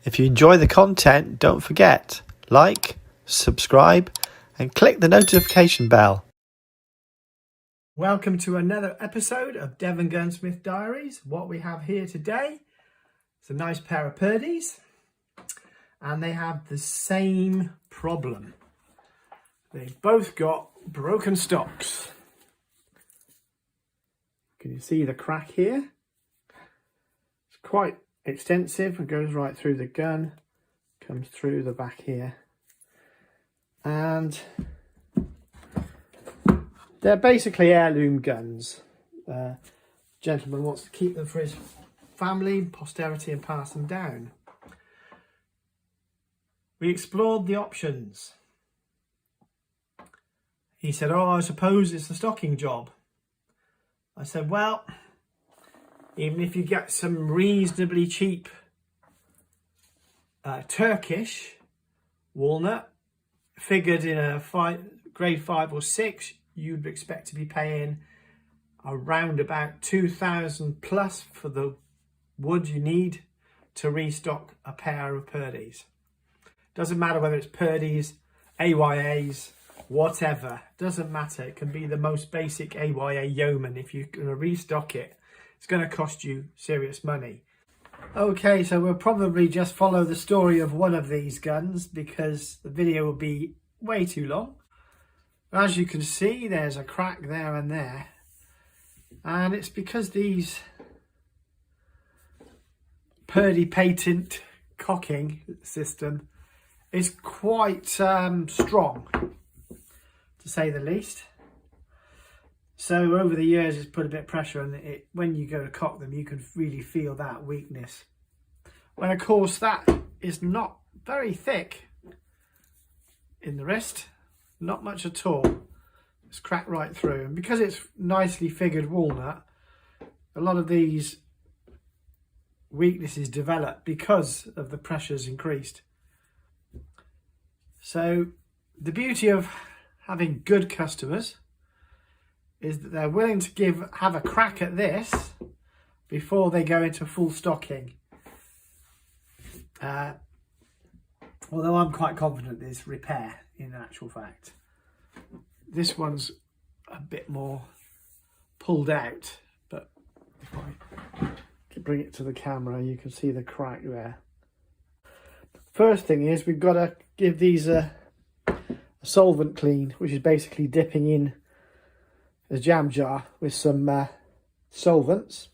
If you enjoy the content, don't forget, like, subscribe and click the notification bell. Welcome to another episode of Devongunsmith Diaries. What we have here today is a nice pair of Purdeys, and they have the same problem. They've both got broken stocks. Can you see the crack here? It's quite extensive. It goes right through the gun, comes through the back here, and they're basically heirloom guns. Gentleman wants to keep them for his family, posterity, and pass them down. We explored the options. He said, "Oh, I suppose it's a stocking job." I said, well, even if you get some reasonably cheap Turkish walnut, figured in a grade 5 or 6, you'd expect to be paying around about 2,000 plus for the wood you need to restock a pair of Purdeys. Doesn't matter whether it's Purdeys, AYAs, whatever, doesn't matter. It can be the most basic AYA yeoman. If you're going to restock it, it's going to cost you serious money. Okay, so we'll probably just follow the story of one of these guns because the video will be way too long. As you can see, there's a crack there and there, and it's because these Purdy patent cocking system is quite strong, to say the least. So over the years it's put a bit of pressure on it. When you go to cock them, you can really feel that weakness, when of course that is not very thick in the wrist, not much at all. It's cracked right through, and because it's nicely figured walnut, a lot of these weaknesses develop because of the pressures increased. So the beauty of having good customers is that they're willing to have a crack at this before they go into full stocking. Although I'm quite confident there's repair in actual fact. This one's a bit more pulled out, but if I bring it to the camera, you can see the crack there. First thing is we've got to give these a solvent clean, which is basically dipping in a jam jar with some solvents,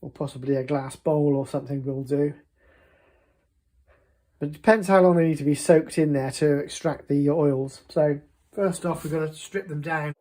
or possibly a glass bowl or something will do. But it depends how long they need to be soaked in there to extract the oils. So first off, we've got to strip them down.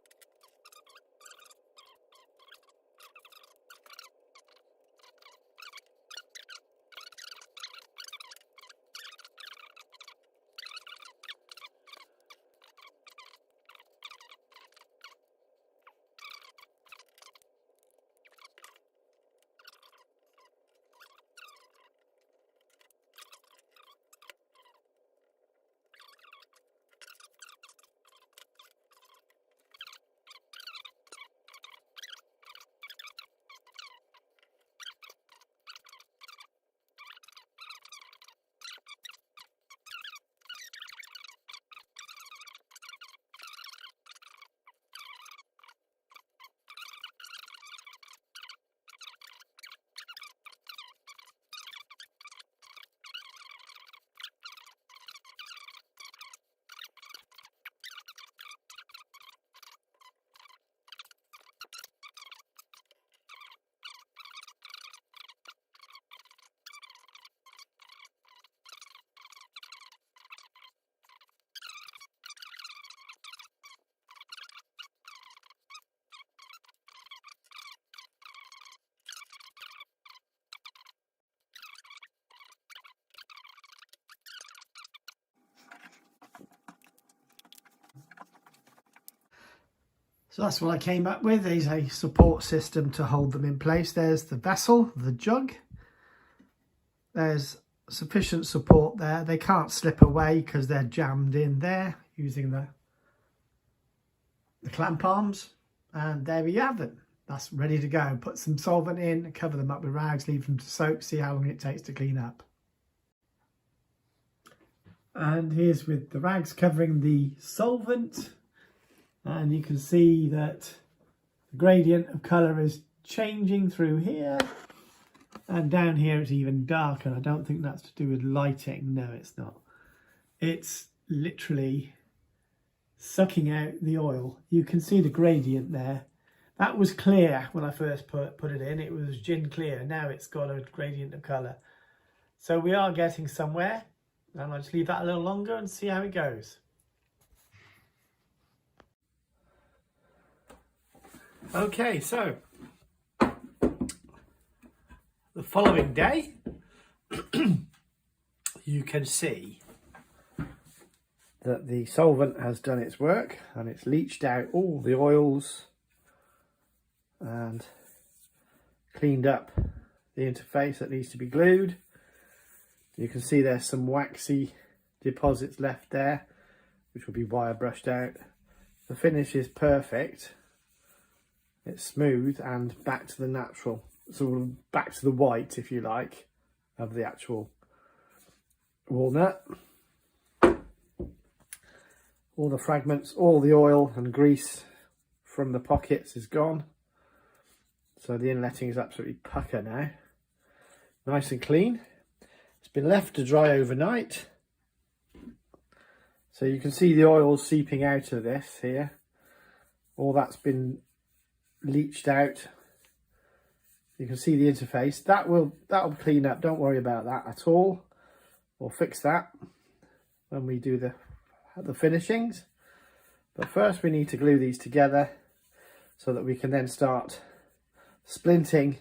So that's what I came up with, is a support system to hold them in place. There's the vessel, the jug. There's sufficient support there. They can't slip away because they're jammed in there using the clamp arms. And there we have them. that's ready to go. Put some solvent in, cover them up with rags, leave them to soak, see how long it takes to clean up. And here's with the rags covering the solvent, and you can see that the gradient of colour is changing through here, and down here it's even darker. I don't think that's to do with lighting. No, it's not. It's literally sucking out the oil. You can see the gradient there. That was clear when I first put it in. It was gin clear. Now it's got a gradient of colour. So we are getting somewhere. And I'll just leave that a little longer and see how it goes. Okay, so the following day, you can see that the solvent has done its work and it's leached out all the oils and cleaned up the interface that needs to be glued. You can see there's some waxy deposits left there, which will be wire brushed out. The finish is perfect. It's smooth and back to the natural, sort of back to the white, if you like, of the actual walnut. All the fragments, all the oil and grease from the pockets is gone. So the inletting is absolutely pucker now. Nice and clean. It's been left to dry overnight. So you can see the oil seeping out of this here. All that's been leached out. You can see the interface. That'll clean up. Don't worry about that at all. We'll fix that when we do the finishings. But first we need to glue these together so that we can then start splinting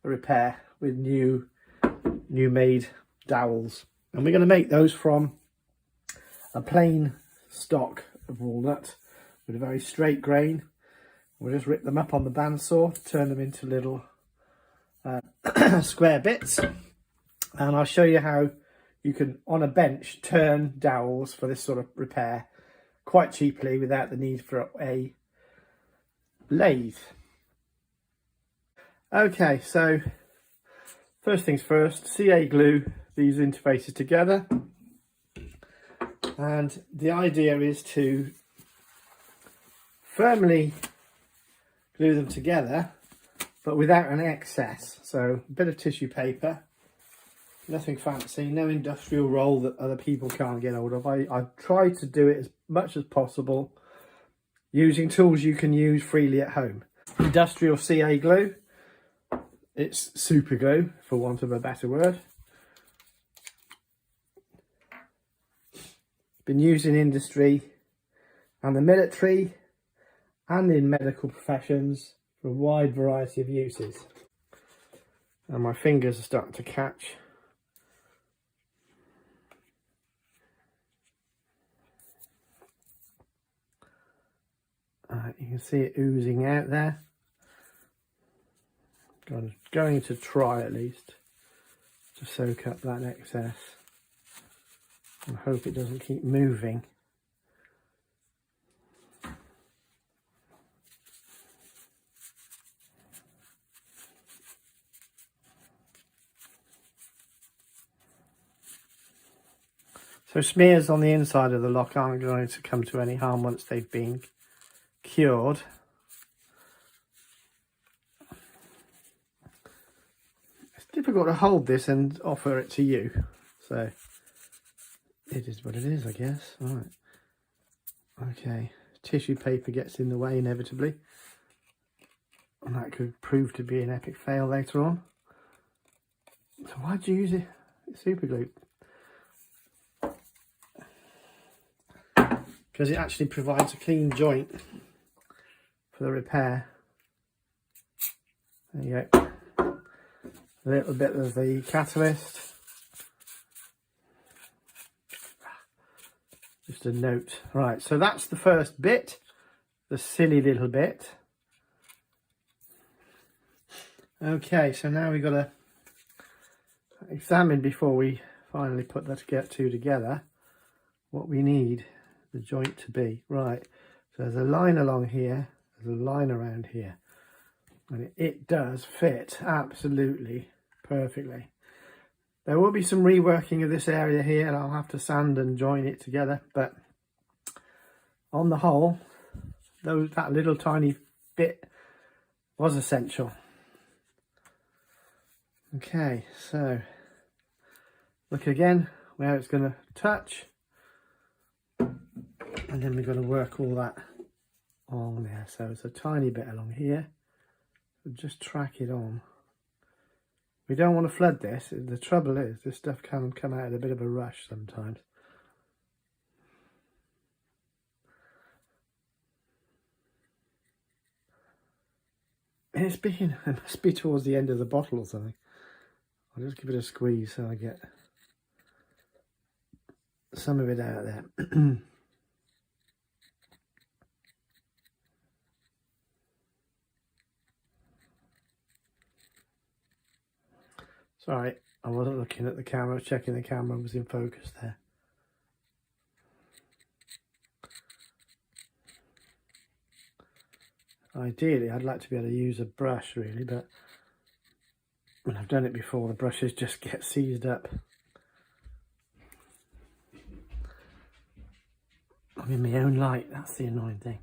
the repair with new made dowels, and we're going to make those from a plain stock of walnut with a very straight grain. We'll just rip them up on the bandsaw, turn them into little square bits, and I'll show you how you can, on a bench, turn dowels for this sort of repair quite cheaply without the need for a lathe. Okay, so first things first, CA glue these interfaces together, and the idea is to firmly glue them together but without an excess. So a bit of tissue paper, nothing fancy, no industrial roll that other people can't get hold of. I've tried to do it as much as possible using tools you can use freely at home. Industrial CA glue, it's super glue for want of a better word. Been used in industry and the military and in medical professions for a wide variety of uses. And my fingers are starting to catch. You can see it oozing out there. I'm going to try at least to soak up that excess and hope it doesn't keep moving. So smears on the inside of the lock aren't going to come to any harm once they've been cured. It's difficult to hold this and offer it to you, so it is what it is, I guess. Right. Okay, tissue paper gets in the way inevitably, and that could prove to be an epic fail later on. So why'd you use it? It's super glue. Because it actually provides a clean joint for the repair. There you go. A little bit of the catalyst. Just a note. Right, so that's the first bit, the silly little bit. Okay, so now we've got to examine, before we finally put that two together, what we need the joint to be. Right, so there's a line along here, there's a line around here. And it does fit absolutely perfectly. There will be some reworking of this area here, and I'll have to sand and join it together, but on the whole, that little tiny bit was essential. Okay, so look again where it's going to touch, and then we're going to work all that on there. So it's a tiny bit along here, so just track it on. We don't want to flood this. The trouble is this stuff can come out at a bit of a rush sometimes. And it must be towards the end of the bottle or something. I'll just give it a squeeze so I get some of it out there. Sorry, I wasn't looking at the camera, checking the camera was in focus there. Ideally, I'd like to be able to use a brush really, but when I've done it before, the brushes just get seized up. I'm in my own light, that's the annoying thing.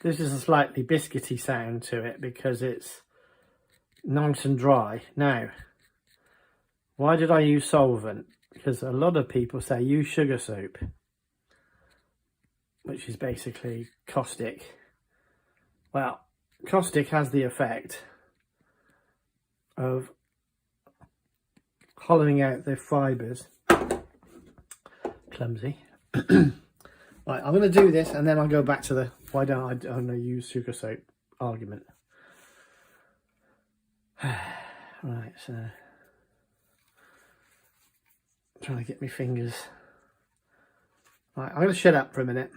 This is a slightly biscuity sound to it because it's nice and dry. Now, why did I use solvent? Because a lot of people say use sugar soap, which is basically caustic. Well, caustic has the effect of hollowing out the fibres. Clumsy. Right, I'm going to do this and then I'll go back to the why don't I use sugar soap argument. Right, so I'm trying to get my fingers. Right, I'm going to shut up for a minute.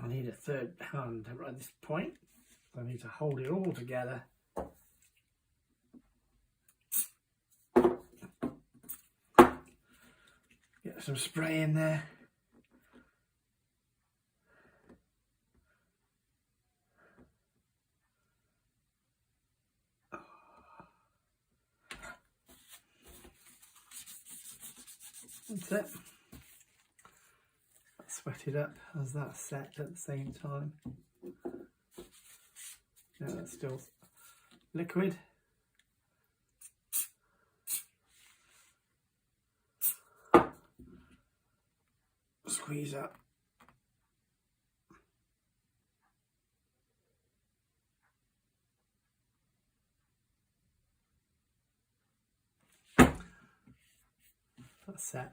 I need a third hand at this point. I need to hold it all together. Get some spray in there. That's it. Sweat it up as that's set at the same time. Now that's still liquid. Squeeze up. That's set.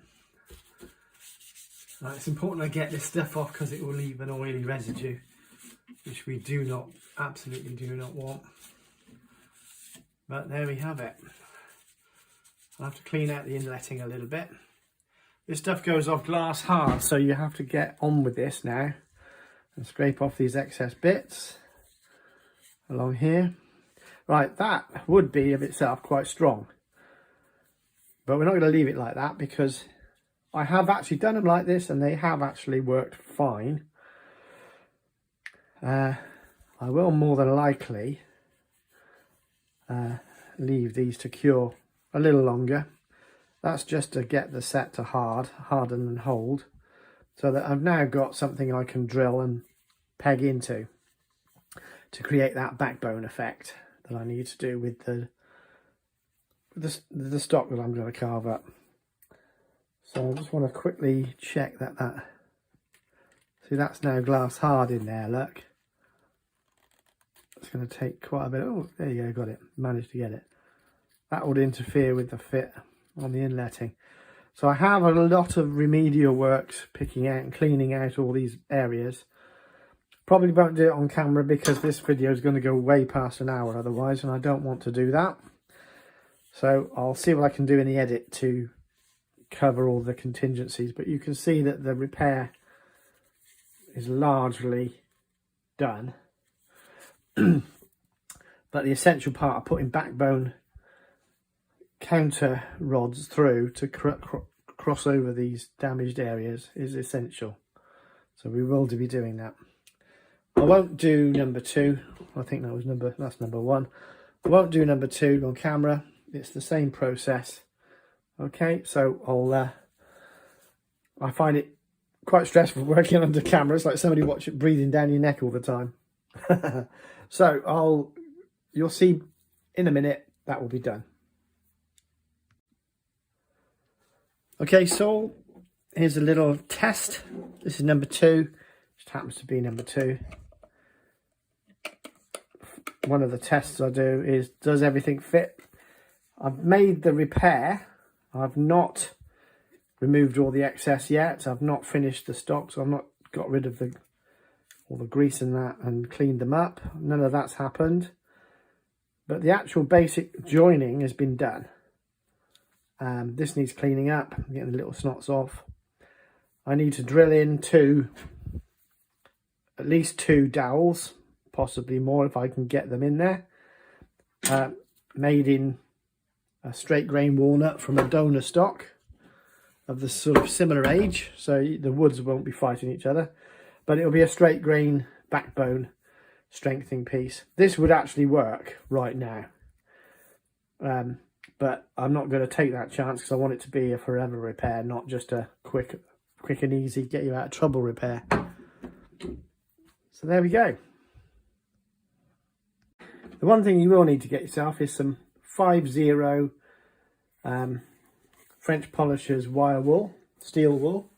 Right, it's important I get this stuff off because it will leave an oily residue, which we do not, absolutely do not want. But there we have it. I'll have to clean out the inletting a little bit. This stuff goes off glass hard, so you have to get on with this now and scrape off these excess bits along here. Right, that would be of itself quite strong. But we're not going to leave it like that, because I have actually done them like this and they have actually worked fine. I will more than likely leave these to cure a little longer. That's just to get the set to harden and hold, so that I've now got something I can drill and peg into to create that backbone effect that I need to do with the stock that I'm going to carve up. So I just want to quickly check that see, that's now glass hard in there, look. It's going to take quite a bit. Oh, there you go, got it, managed to get it. That would interfere with the fit on the inletting. So I have a lot of remedial works, picking out and cleaning out all these areas. Probably won't do it on camera because this video is going to go way past an hour otherwise, and I don't want to do that. So I'll see what I can do in the edit to cover all the contingencies, but you can see that the repair is largely done. But the essential part of putting backbone counter rods through to cross over these damaged areas is essential. So we will be doing that. I won't do number 2. I think that's number 1. I won't do number 2 on camera. It's the same process. Okay, so I find it quite stressful working under camera. It's like somebody breathing down your neck all the time. So you'll see in a minute that will be done. Okay, so here's a little test. This is number 2. Just happens to be number 2. One of the tests I do is, does everything fit? I've made the repair. I've not removed all the excess yet. I've not finished the stock, so I've not got rid of all the grease and that and cleaned them up. None of that's happened. But the actual basic joining has been done. This needs cleaning up, getting the little snots off. I need to drill in at least 2 dowels, possibly more if I can get them in there. Made in a straight grain walnut from a donor stock of the sort of similar age, so the woods won't be fighting each other, but it'll be a straight grain backbone strengthening piece. This would actually work right now, but I'm not going to take that chance because I want it to be a forever repair, not just a quick and easy get you out of trouble repair. So there we go. The one thing you will need to get yourself is some 5-0 French polishers wire wool, steel wool,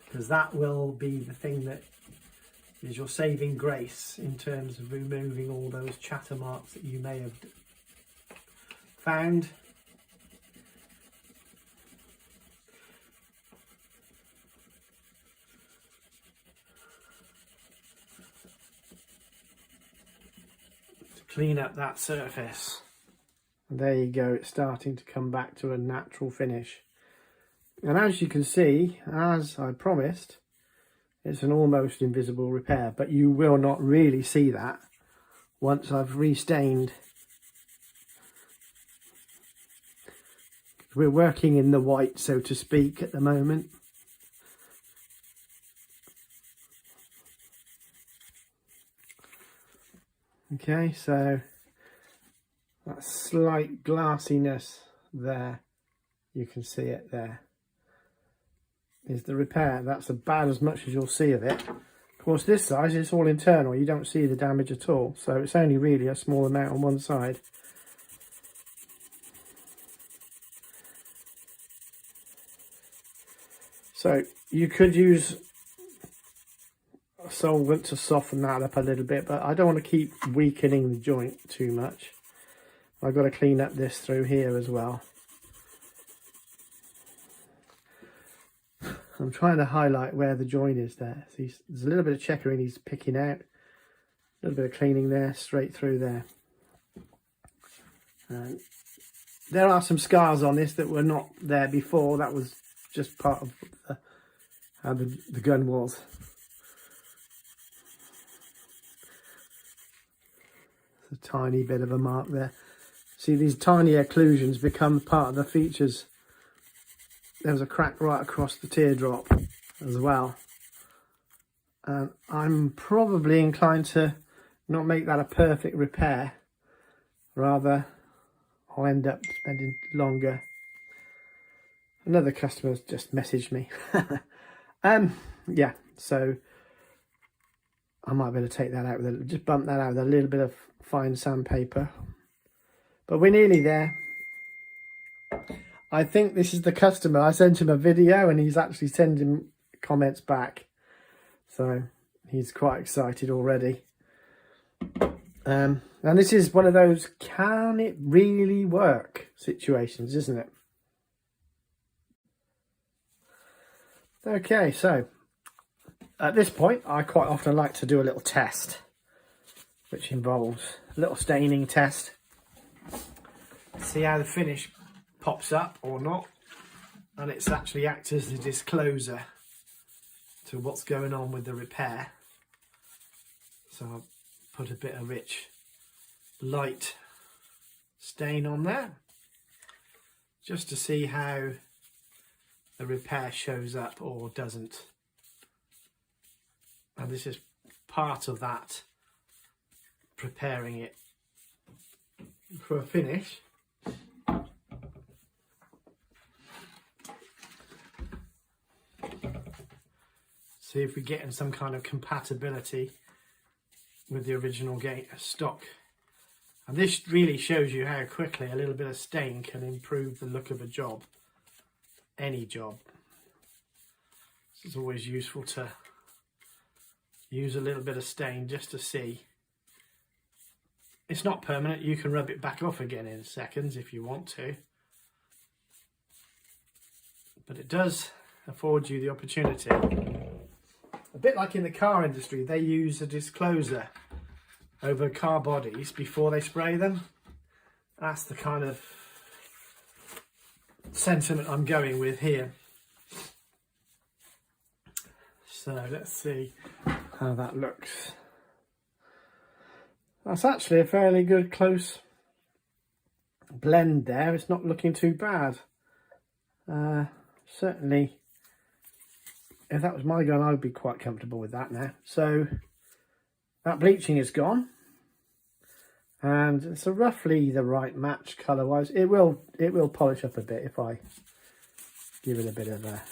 because that will be the thing that is your saving grace in terms of removing all those chatter marks that you may have found. Clean up that surface. And there you go, it's starting to come back to a natural finish. And as you can see, as I promised, it's an almost invisible repair, but you will not really see that once I've restained. We're working in the white, so to speak, at the moment. Okay, so that slight glassiness there, you can see it there, is the repair. That's about as much as you'll see of it. Of course, this size is all internal. You don't see the damage at all, so it's only really a small amount on one side. So you could use a solvent to soften that up a little bit, but I don't want to keep weakening the joint too much. I've got to clean up this through here as well. I'm trying to highlight where the joint is there. See, there's a little bit of checkering he's picking out. A little bit of cleaning there, straight through there. And there are some scars on this that were not there before. That was just part of how the gun was. It's a tiny bit of a mark there. See, these tiny occlusions become part of the features. There was a crack right across the teardrop as well. And I'm probably inclined to not make that a perfect repair. Rather, I'll end up spending longer. Another customer's just messaged me. Yeah, so I might be able to take that out with just bump that out with a little bit of fine sandpaper. But we're nearly there. I think this is the customer. I sent him a video and he's actually sending comments back. So he's quite excited already. And this is one of those can it really work situations, isn't it? Okay, so at this point I quite often like to do a little test, which involves a little staining test. See how the finish pops up or not, and it's actually acts as a disclosure to what's going on with the repair. So I'll put a bit of rich light stain on there just to see how the repair shows up or doesn't. And this is part of that, preparing it for a finish. See if we're getting some kind of compatibility with the original stock. And this really shows you how quickly a little bit of stain can improve the look of a job, any job. It's always useful to use a little bit of stain just to see. It's not permanent, you can rub it back off again in seconds if you want to. But it does afford you the opportunity. A bit like in the car industry, they use a disclosure over car bodies before they spray them. That's the kind of sentiment I'm going with here. So let's see how that looks. That's actually a fairly good close blend there. It's not looking too bad. Certainly, if that was my gun, I would be quite comfortable with that now. So that bleaching is gone, and it's a roughly the right match colour wise. It will polish up a bit if I give it a bit of a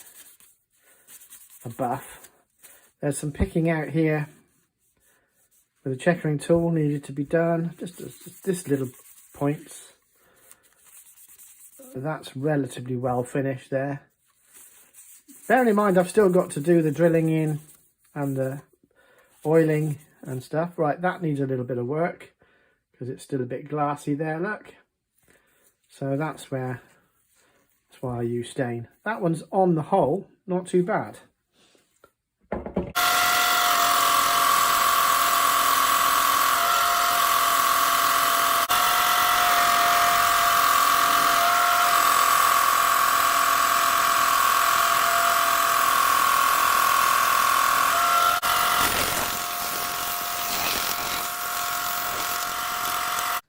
buff. There's some picking out here with a checkering tool needed to be done. Just this little points. That's relatively well finished there. Bearing in mind I've still got to do the drilling in and the oiling and stuff. Right, that needs a little bit of work because it's still a bit glassy there, look. So that's why I use stain. That one's on the whole not too bad.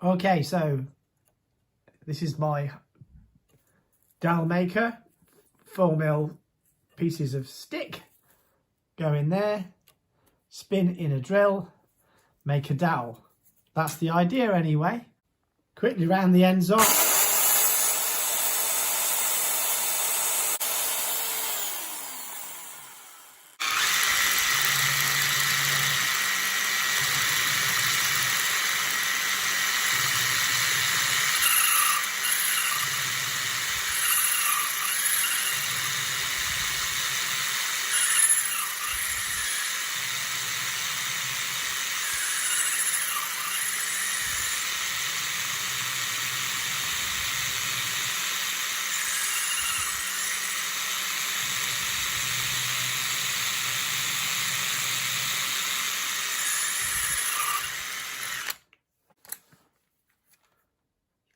Okay, so this is my dowel maker. 4mm pieces of stick go in there, spin in a drill, make a dowel. That's the idea anyway. Quickly round the ends off.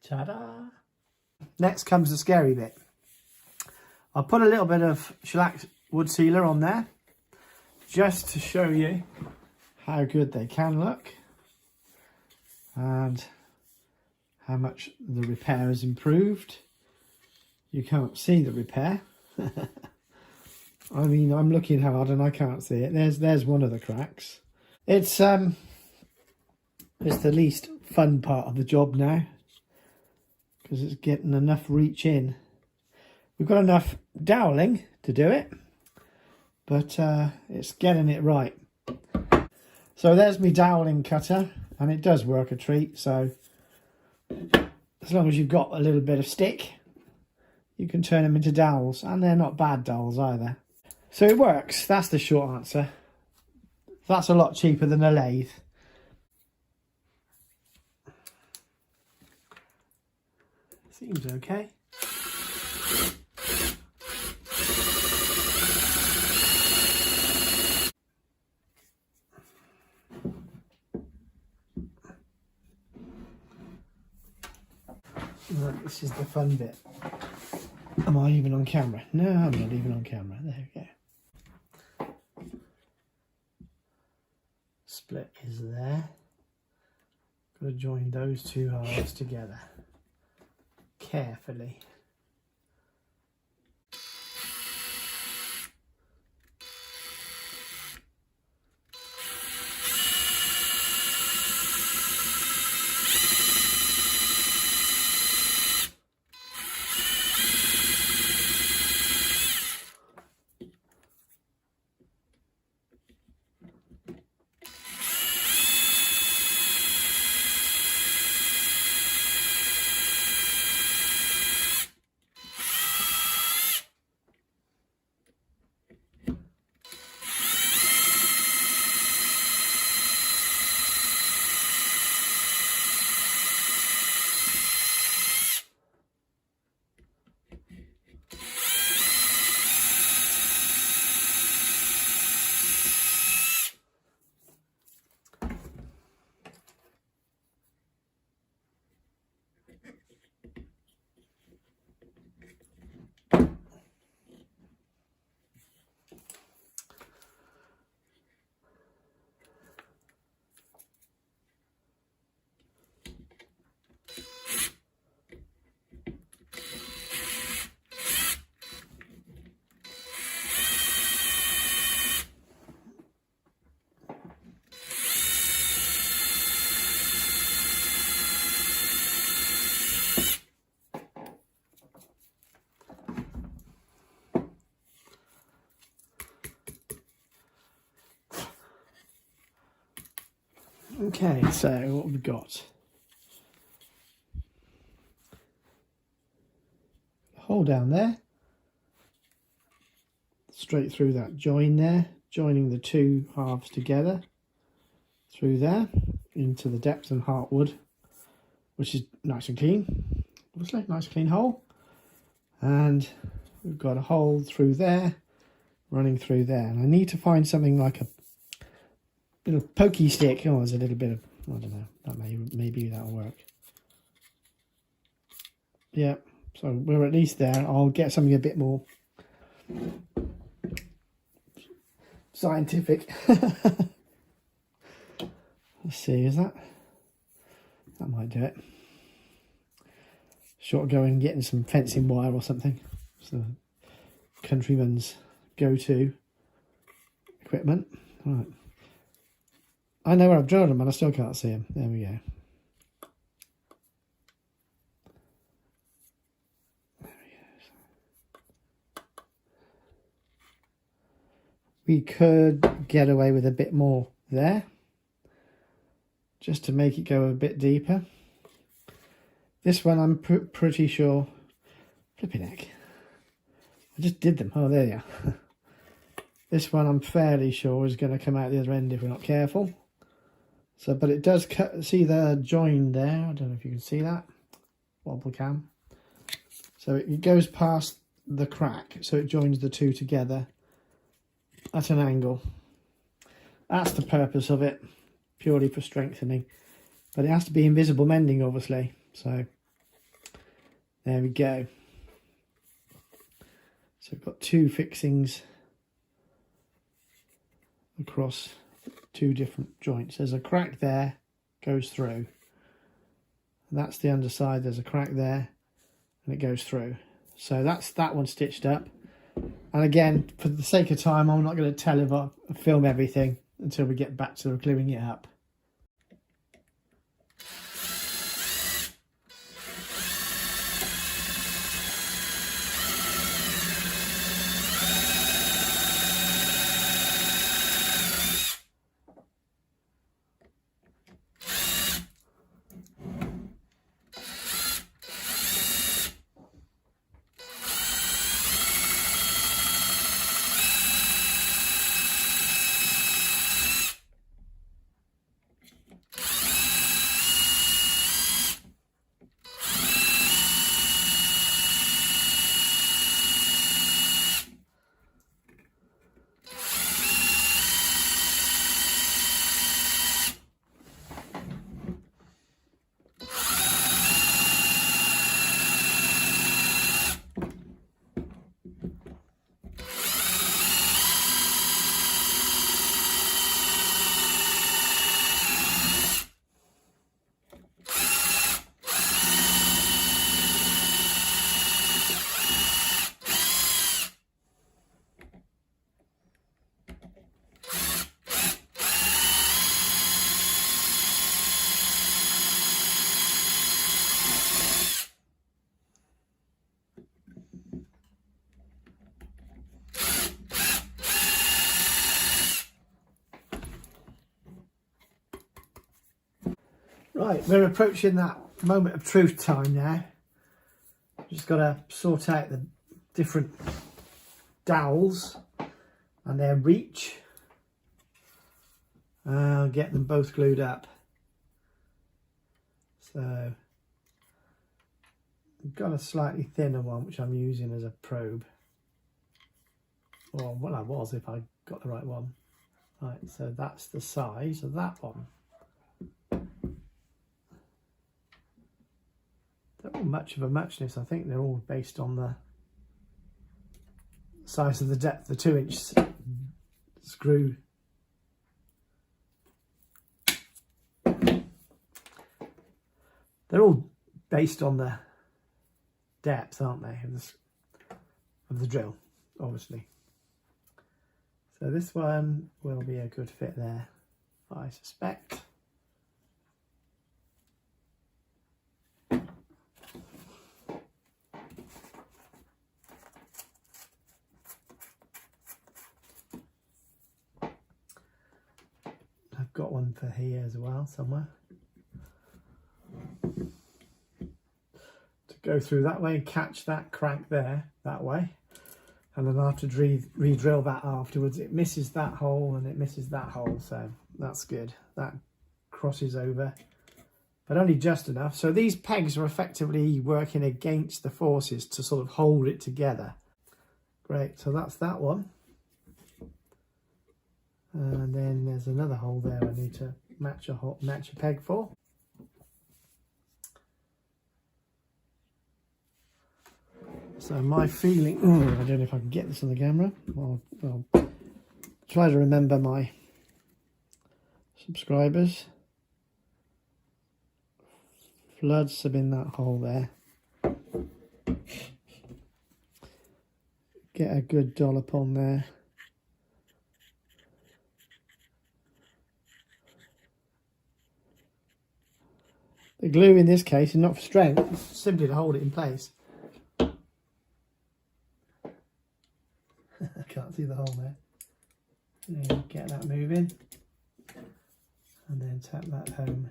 Ta-da! Next comes the scary bit. I'll put a little bit of shellac wood sealer on there just to show you how good they can look. and how much the repair has improved. You can't see the repair. I mean, I'm looking hard and I can't see it. There's one of the cracks. It's the least fun part of the job now, because it's getting enough reach in. We've got enough doweling to do it, but it's getting it right. So there's my doweling cutter, and it does work a treat. So as long as you've got a little bit of stick, you can turn them into dowels, and they're not bad dowels either. So it works. That's the short answer. That's a lot cheaper than a lathe. Seems okay. Right, this is the fun bit. Am I even on camera? No, I'm not even on camera. There we go. Split is there. Got to join those two halves together carefully. Okay, so what have we got? Hole down there, straight through that join there, joining the two halves together through there into the depth and heartwood, which is nice and clean. Obviously, nice clean hole. And we've got a hole through there, running through there. And I need to find something like a little pokey stick. Oh, there's a little bit of, I don't know, that maybe that'll work. Yeah, so we're at least there. I'll get something a bit more scientific. Let's see, is that might do it. Short of going and getting some fencing wire or something. So countryman's go-to equipment. Right. I know where I've drilled them and I still can't see them. There we go. There we go. We could get away with a bit more there, just to make it go a bit deeper. This one I'm pretty sure, flipping heck, I just did them. Oh, there you are. This one I'm fairly sure is going to come out the other end if we're not careful. So, but it does cut, see the join there, I don't know if you can see that, wobble cam. So it goes past the crack, so it joins the two together at an angle. That's the purpose of it, purely for strengthening. But it has to be invisible mending, obviously. So there we go. So we've got two fixings across two different joints. There's a crack there, goes through. And that's the underside. There's a crack there and it goes through. So that's that one stitched up. And again, for the sake of time, I'm not going to film everything until we get back to gluing it up. Right, we're approaching that moment of truth time now. Just got to sort out the different dowels and their reach. I'll get them both glued up. So I've got a slightly thinner one which I'm using as a probe. Or well, I was if I got the right one. Right, so that's the size of that one. They're all much of a muchness. I think they're all based on the size of the depth, the 2-inch screw. They're all based on the depth, aren't they, of the drill, obviously. So this one will be a good fit there, I suspect. I've got one for here as well somewhere. To go through that way and catch that crack there, that way. And then I'll have to re-drill that afterwards. It misses that hole and it misses that hole, so that's good. That crosses over, but only just enough. So these pegs are effectively working against the forces to sort of hold it together. Great, so that's that one. And then there's another hole there I need to match a peg for. So my feeling, I don't know if I can get this on the camera. I'll try to remember my subscribers. Floods have been that hole there. Get a good dollop on there. The glue in this case is not for strength, it's simply to hold it in place. I can't see the hole there. Get that moving and then tap that home.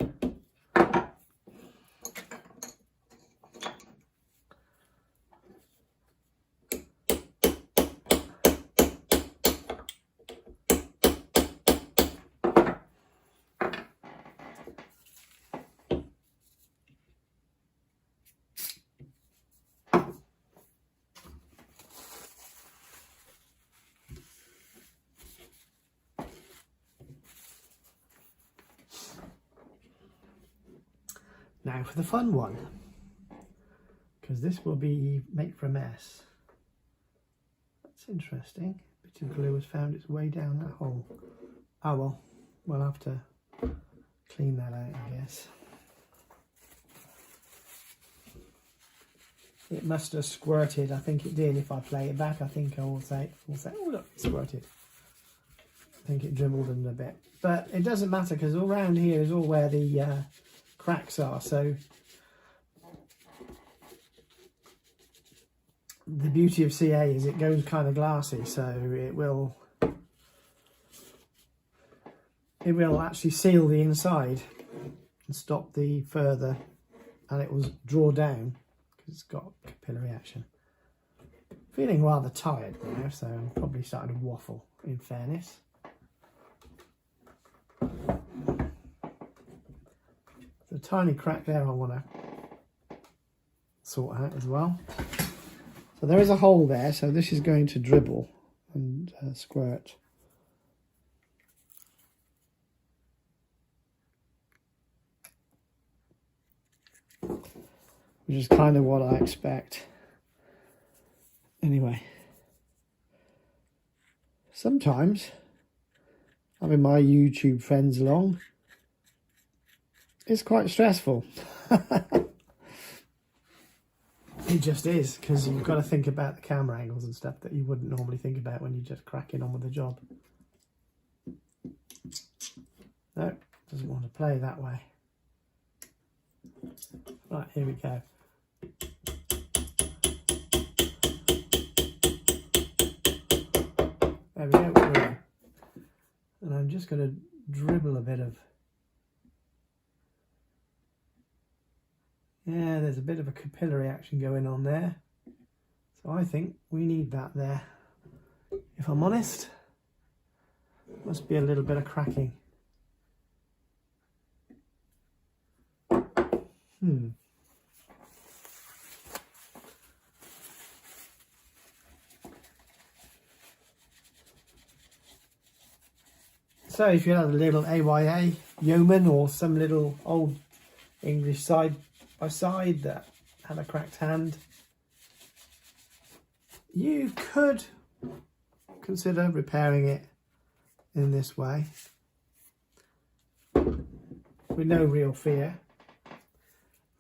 Now for the fun one, because this will be make for a mess. That's interesting. A bit of glue has found its way down that hole. Oh well, we'll have to clean that out, I guess. it must have squirted. I think it did. If I play it back, I think I will say, oh look, it squirted. I think it dribbled in a bit. But it doesn't matter because all around here is all where the cracks are. So the beauty of CA is it goes kind of glassy, so it will actually seal the inside and stop the further, and it will draw down because it's got capillary action. Feeling rather tired now, so I'm probably starting to waffle, in fairness. There's a tiny crack there I want to sort out as well. So there is a hole there, so this is going to dribble and squirt. Which is kind of what I expect. Anyway, sometimes having my YouTube friends along is quite stressful. It just is, because you've got to think about the camera angles and stuff that you wouldn't normally think about when you're just cracking on with the job. No, doesn't want to play that way. Right, here we go. There we go. And I'm just going to dribble a bit of... Yeah, there's a bit of a capillary action going on there. So I think we need that there. If I'm honest, must be a little bit of cracking. So if you had a little AYA yeoman or some little old English side by side that had a cracked hand, you could consider repairing it in this way with no real fear.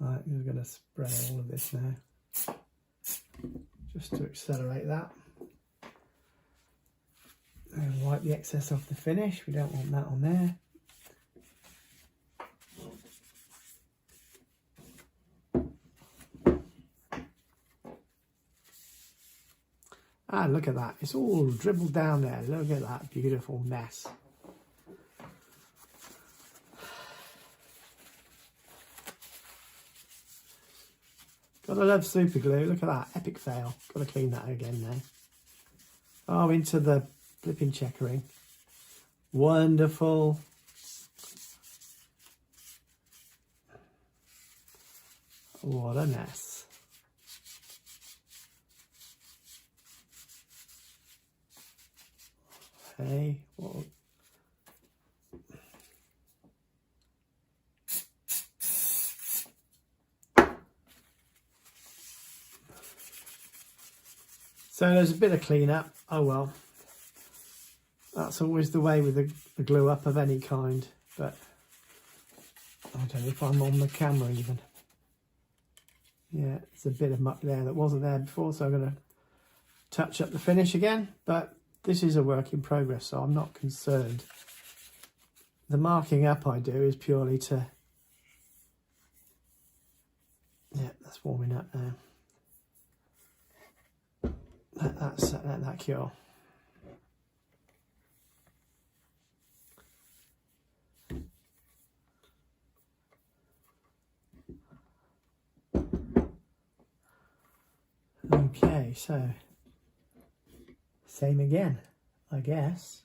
Right, I'm going to spray all of this now just to accelerate that and wipe the excess off the finish. We don't want that on there. And look at that, it's all dribbled down there. Look at that beautiful mess. Gotta love super glue. Look at that, epic fail. Gotta clean that again now. Oh, into the flipping checkering. Wonderful. What a mess. Hey, what? So there's a bit of cleanup. Oh well, that's always the way with the glue up of any kind, but I don't know if I'm on the camera even. Yeah, there's a bit of muck there that wasn't there before, so I'm going to touch up the finish again, but this is a work in progress, so I'm not concerned. The marking up I do is purely to... Yeah, that's warming up now. Let that cure. Okay, so same again, I guess.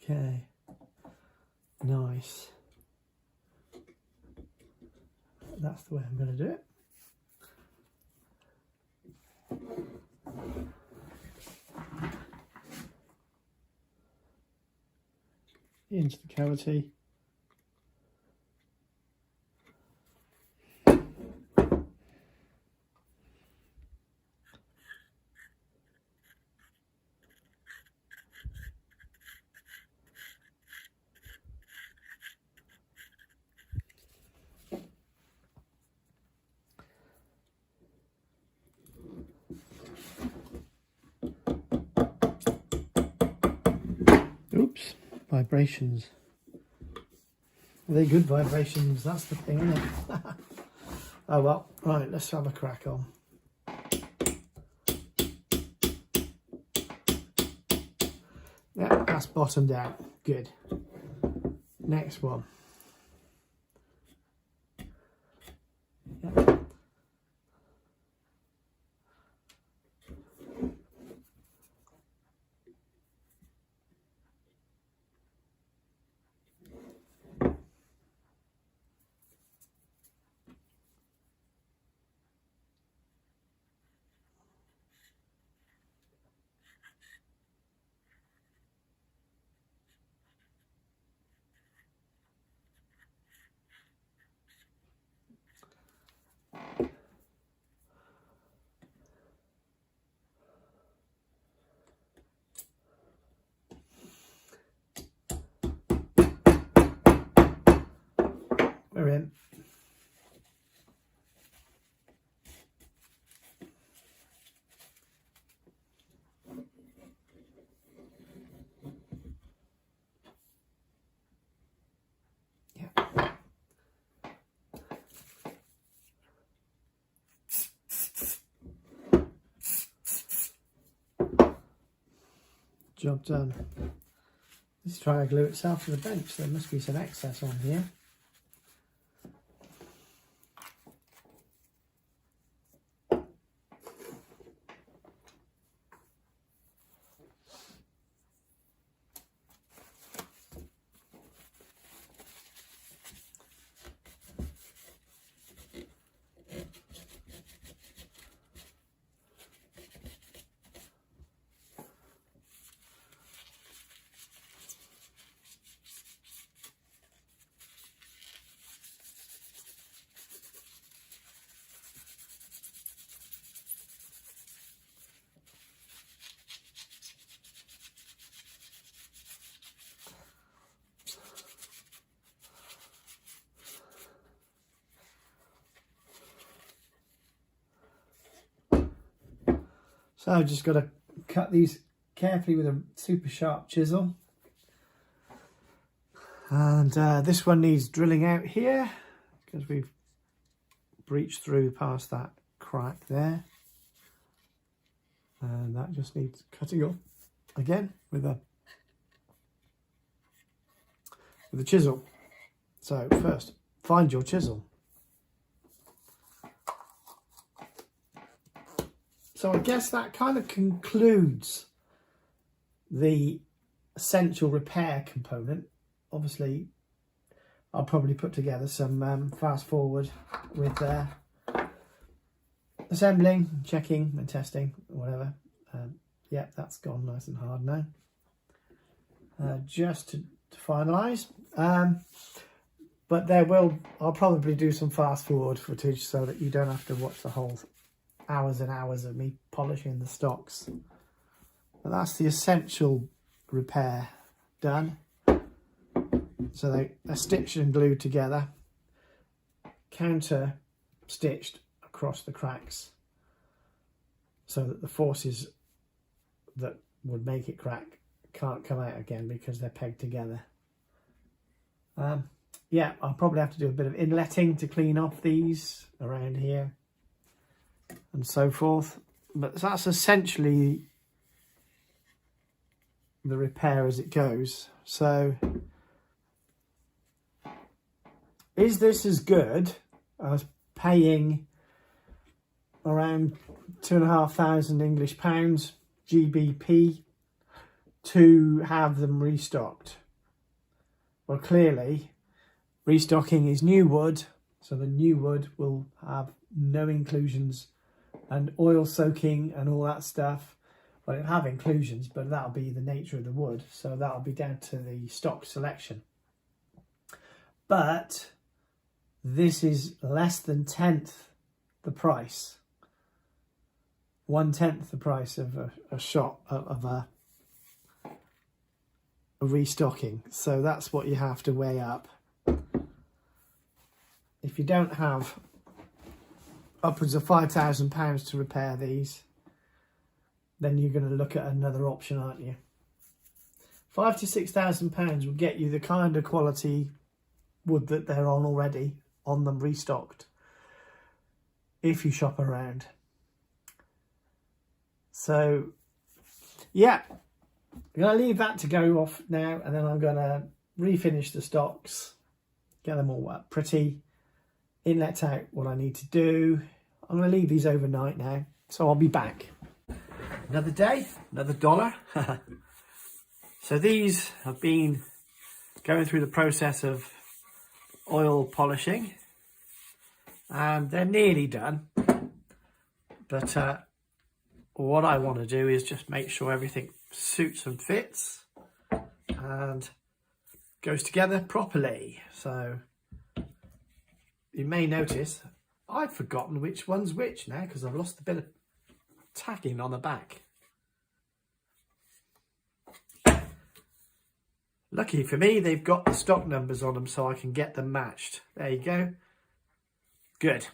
Okay, nice. That's the way I'm going to do it. Into the cavity. Vibrations. Are they good vibrations? That's the thing, isn't it? Oh well, right, let's have a crack on. Yeah, that's bottomed out. Good. Next one. Yeah. We're in. Yeah. Job done. This is trying to glue itself to the bench, so there must be some excess on here. So I've just got to cut these carefully with a super sharp chisel. And this one needs drilling out here because we've breached through past that crack there. And that just needs cutting off again with a chisel. So first, find your chisel. So I guess that kind of concludes the essential repair component. Obviously, I'll probably put together some fast forward with assembling, checking and testing, whatever. Yeah, that's gone nice and hard now. Just to finalise. But I'll probably do some fast forward footage so that you don't have to watch the whole hours and hours of me polishing the stocks. But that's the essential repair done. So they're stitched and glued together, counter stitched across the cracks so that the forces that would make it crack can't come out again because they're pegged together. Yeah, I'll probably have to do a bit of inletting to clean off these around here and so forth, but that's essentially the repair as it goes. So is this as good as paying around £2,500 English pounds GBP to have them restocked? Well, clearly restocking is new wood, so the new wood will have no inclusions and oil soaking and all that stuff. Well, it'll have inclusions, but that'll be the nature of the wood, so that'll be down to the stock selection. But this is less than 1/10 the price. 1/10 the price of a shot of a restocking. So that's what you have to weigh up. If you don't have upwards of £5,000 to repair these, then you're going to look at another option, aren't you? £5,000 to £6,000 will get you the kind of quality wood that they're on already, on them restocked, if you shop around. So yeah, I'm going to leave that to go off now, and then I'm going to refinish the stocks, get them all up pretty, inlet out what I need to do. I'm going to leave these overnight now, so I'll be back. Another day, another dollar. So these have been going through the process of oil polishing, and they're nearly done. But what I want to do is just make sure everything suits and fits and goes together properly. So you may notice I've forgotten which one's which now, because I've lost a bit of tacking on the back. Lucky for me, they've got the stock numbers on them, so I can get them matched. There you go. Good.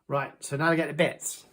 Right, so now to get the bits.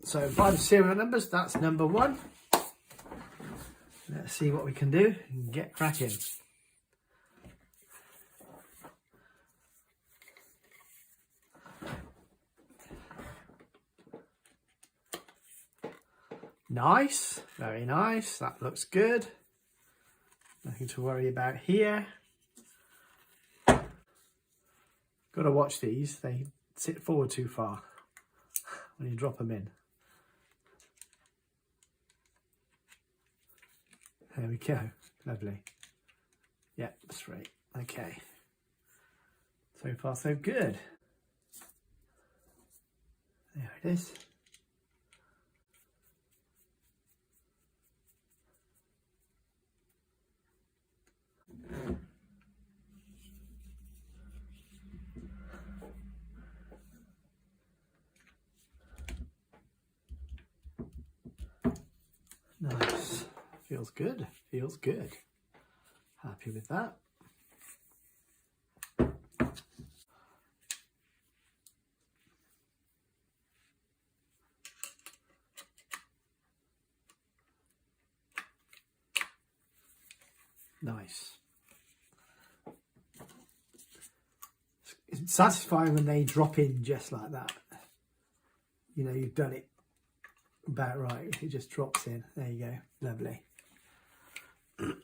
So by the serial numbers, that's number 1. Let's see what we can do and get cracking. Nice, very nice. That looks good. Nothing to worry about here. Got to watch these. They sit forward too far when you drop them in. There we go. Lovely. Yeah, that's right. Okay. So far, so good. There it is. Nice. Feels good. Feels good. Happy with that. Nice. It's satisfying when they drop in just like that. You know, you've done it about right. It just drops in. There you go. Lovely. Just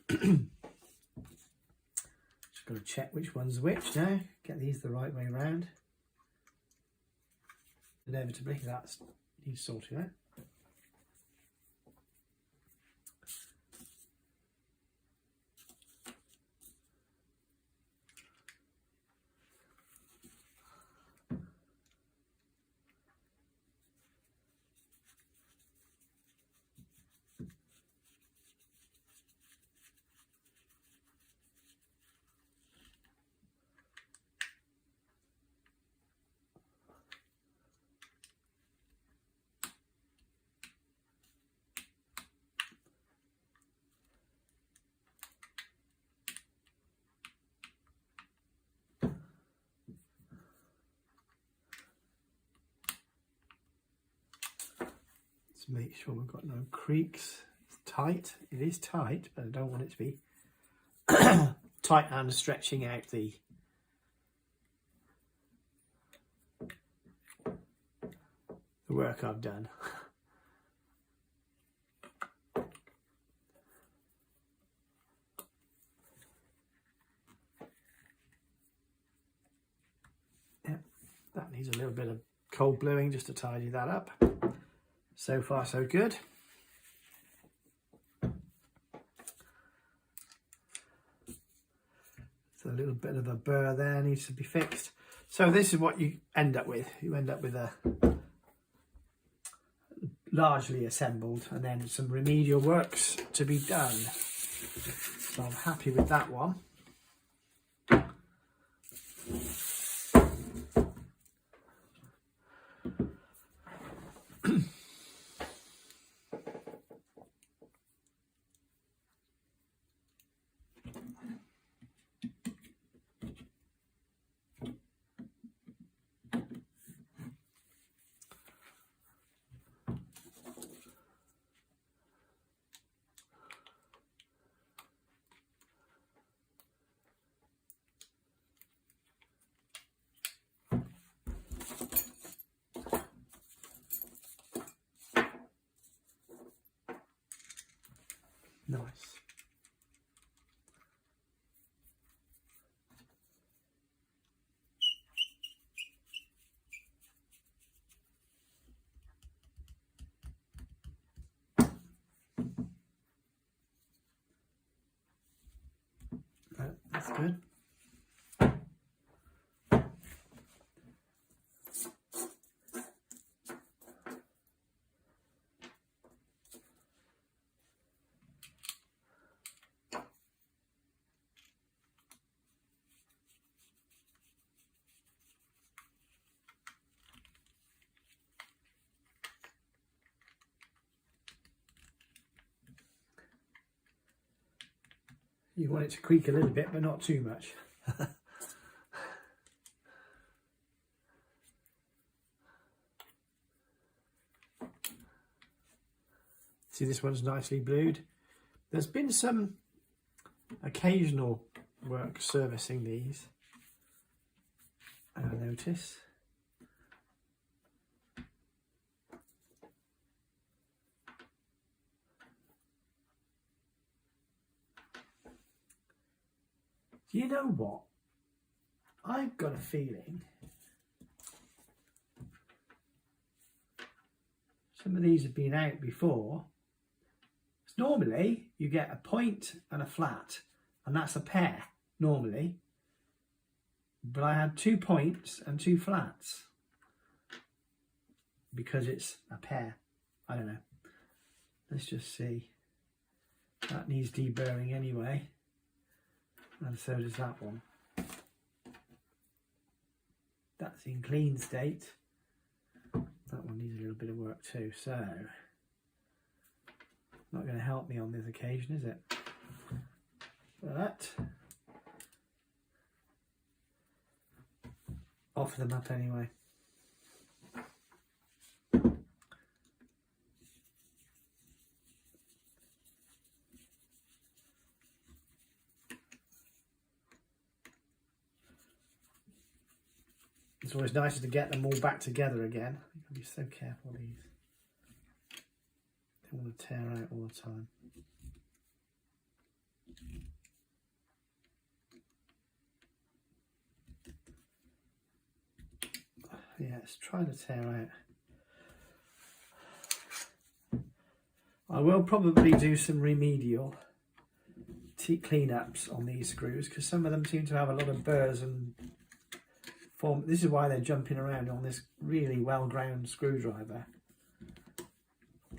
got to check which one's which now. Get these the right way around. Inevitably, that needs sorting out. Make sure we've got no creaks. It's tight. It is tight, but I don't want it to be tight and stretching out the work I've done. Yeah, that needs a little bit of cold bluing just to tidy that up. So far, so good. So a little bit of a burr there needs to be fixed. So this is what you end up with. You end up with a largely assembled, and then some remedial works to be done. So I'm happy with that one. Nice. That's good. You want it to creak a little bit, but not too much. See, this one's nicely blued. There's been some occasional work servicing these, I notice. You know what? I've got a feeling some of these have been out before. Normally, you get a point and a flat, and that's a pair, normally. But I had 2 points and 2 flats because it's a pair. I don't know. Let's just see. That needs deburring anyway. And so does that one. That's in clean state. That one needs a little bit of work too. So, not going to help me on this occasion, is it? But offer them up anyway. It's always nicer to get them all back together again. You've got to be so careful with these. Don't want to tear out all the time. Yeah, it's trying to tear out. I will probably do some remedial cleanups on these screws because some of them seem to have a lot of burrs and form. This is why they're jumping around on this really well ground screwdriver.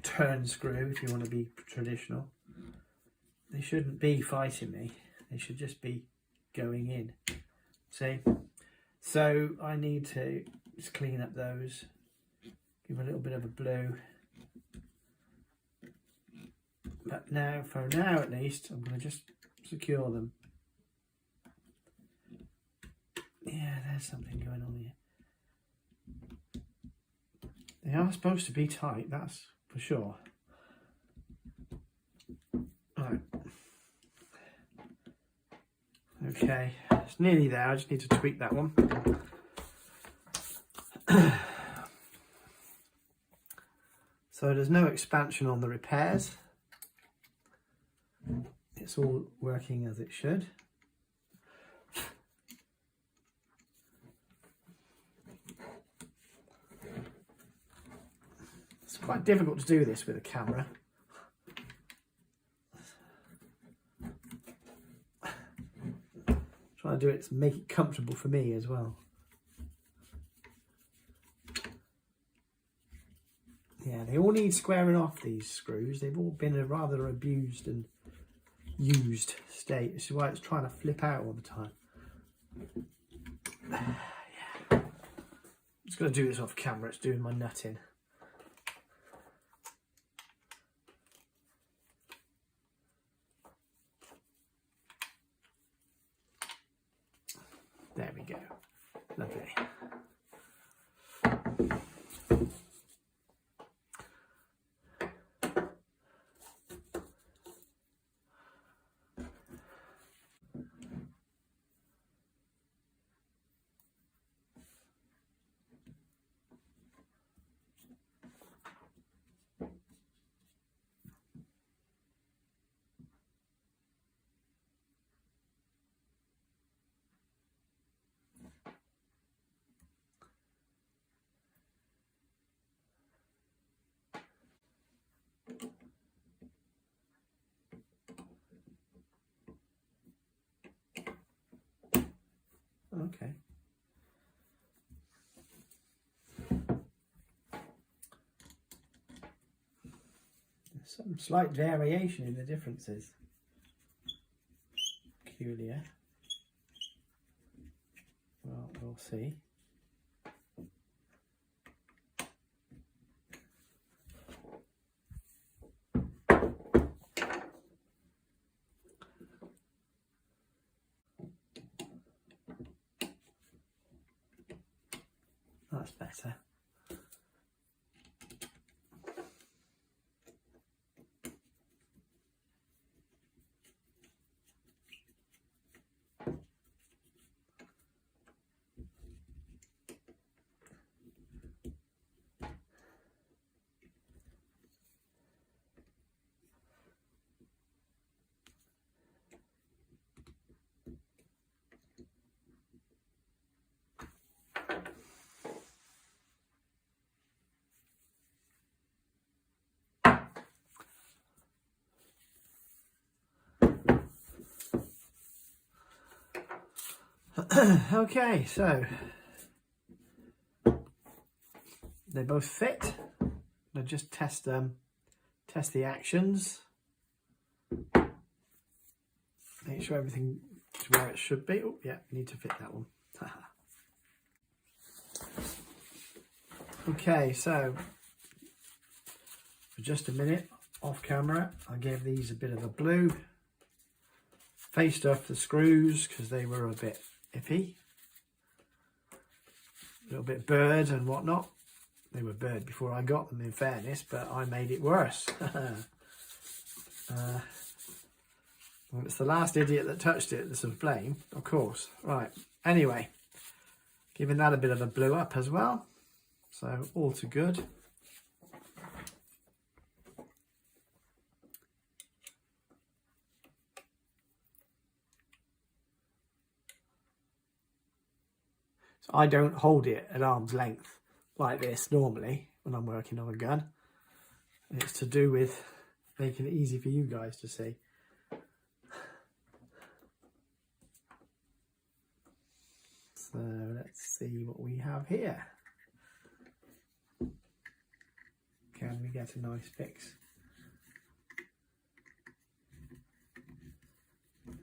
Turn screw, if you want to be traditional. They shouldn't be fighting me. They should just be going in. See? So I need to just clean up those. Give a little bit of a blue. But now, for now at least, I'm going to just secure them. Yeah, there's something going on here. They are supposed to be tight, that's for sure. Right. Okay, it's nearly there. I just need to tweak that one. So there's no expansion on the repairs. It's all working as it should. It's quite difficult to do this with a camera. Trying to do it to make it comfortable for me as well. Yeah, they all all need squaring off, these screws. They've all been a rather abused and used state. This is why it's trying to flip out all the time. Yeah. I'm just going to do this off camera. It's doing my nutting. There we go. Lovely. Okay. There's some slight variation in the differences. Peculiar. Well, we'll see. That's better. Okay, so they both fit. I'll just test the actions. Make sure everything is where it should be. Oh yeah, need to fit that one. Okay, so for just a minute off camera, I gave these a bit of a blue. Faced off the screws because they were a bit iffy, a little bit burred and whatnot. They were burred before I got them, in fairness, but I made it worse. Well, it's the last idiot that touched it that's of blame, of course. Right, anyway, giving that a bit of a blue up as well, so all too good. I don't hold it at arm's length like this normally when I'm working on a gun. It's to do with making it easy for you guys to see. So let's see what we have here. Can we get a nice fix?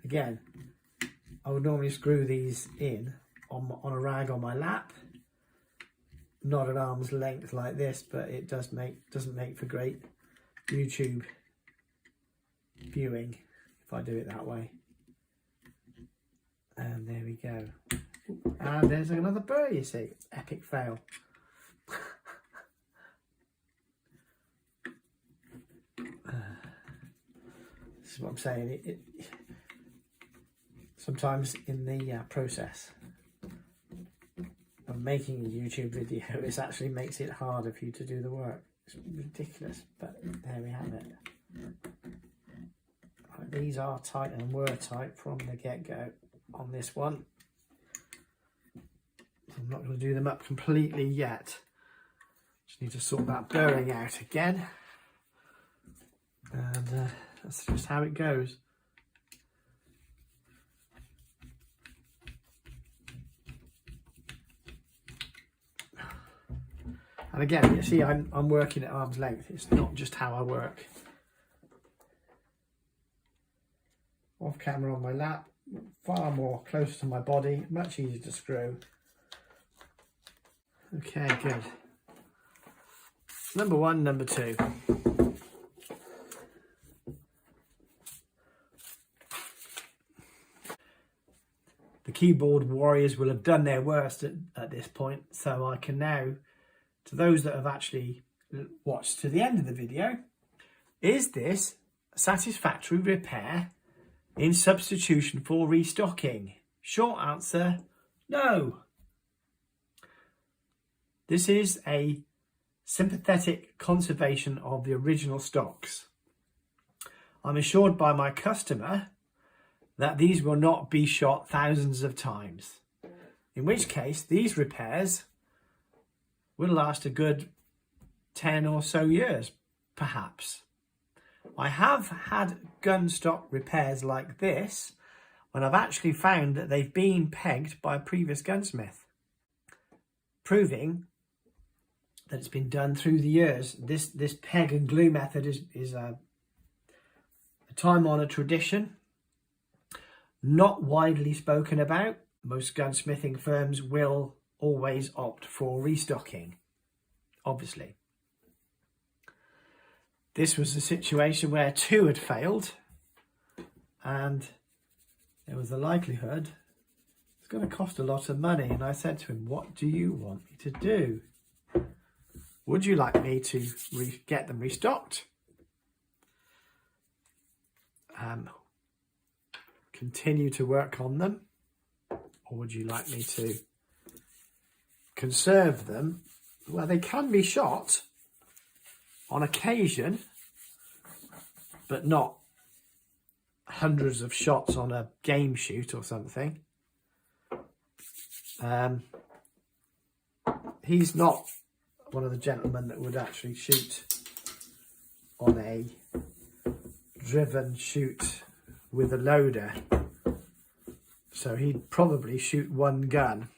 Again, I would normally screw these in on a rag on my lap, not at arm's length like this, but it doesn't make for great YouTube viewing if I do it that way. And there we go. And there's another burr, you see. Epic fail. This is what I'm saying. Sometimes in the process of making a YouTube video, it actually makes it harder for you to do the work. It's ridiculous, but there we have it. Right, these are tight and were tight from the get-go on this one. I'm not going to do them up completely yet. Just need to sort that burring out again. And that's just how it goes. And again, you see, I'm working at arm's length. It's not just how I work. Off camera on my lap, far more close to my body, much easier to screw. Okay, good. Number one, number two. The keyboard warriors will have done their worst at this point, so I can now, to those that have actually watched to the end of the video, is this a satisfactory repair in substitution for restocking? Short answer, no. This is a sympathetic conservation of the original stocks. I'm assured by my customer that these will not be shot thousands of times, in which case these repairs will last a good 10 or so years, perhaps. I have had gun stock repairs like this when I've actually found that they've been pegged by a previous gunsmith, proving that it's been done through the years. This peg and glue method is a time-honoured tradition, not widely spoken about. Most gunsmithing firms will always opt for restocking, obviously. This was a situation where two had failed, and there was a likelihood it's going to cost a lot of money. And I said to him, what do you want me to do? Would you like me to get them restocked? Continue to work on them? Or would you like me to conserve them? Well, they can be shot on occasion, but not hundreds of shots on a game shoot or something. He's not one of the gentlemen that would actually shoot on a driven shoot with a loader, so he'd probably shoot one gun,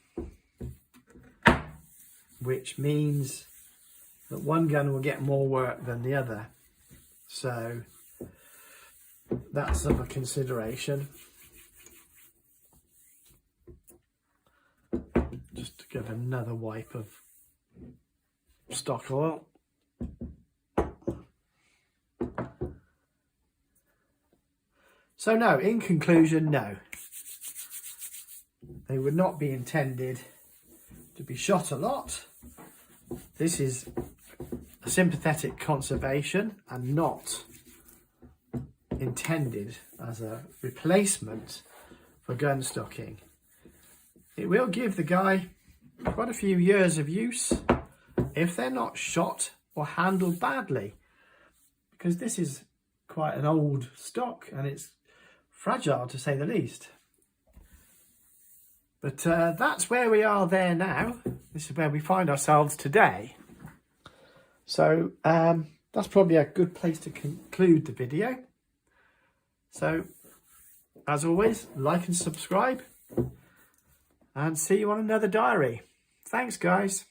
which means that one gun will get more work than the other, so that's of a consideration. Just to give another wipe of stock oil. So no, in conclusion, no. They would not be intended to be shot a lot. This is a sympathetic conservation and not intended as a replacement for gun stocking. It will give the guy quite a few years of use if they're not shot or handled badly, because this is quite an old stock and it's fragile to say the least. But that's where we are there now. This is where we find ourselves today. So that's probably a good place to conclude the video. So as always, like and subscribe, and see you on another diary. Thanks, guys.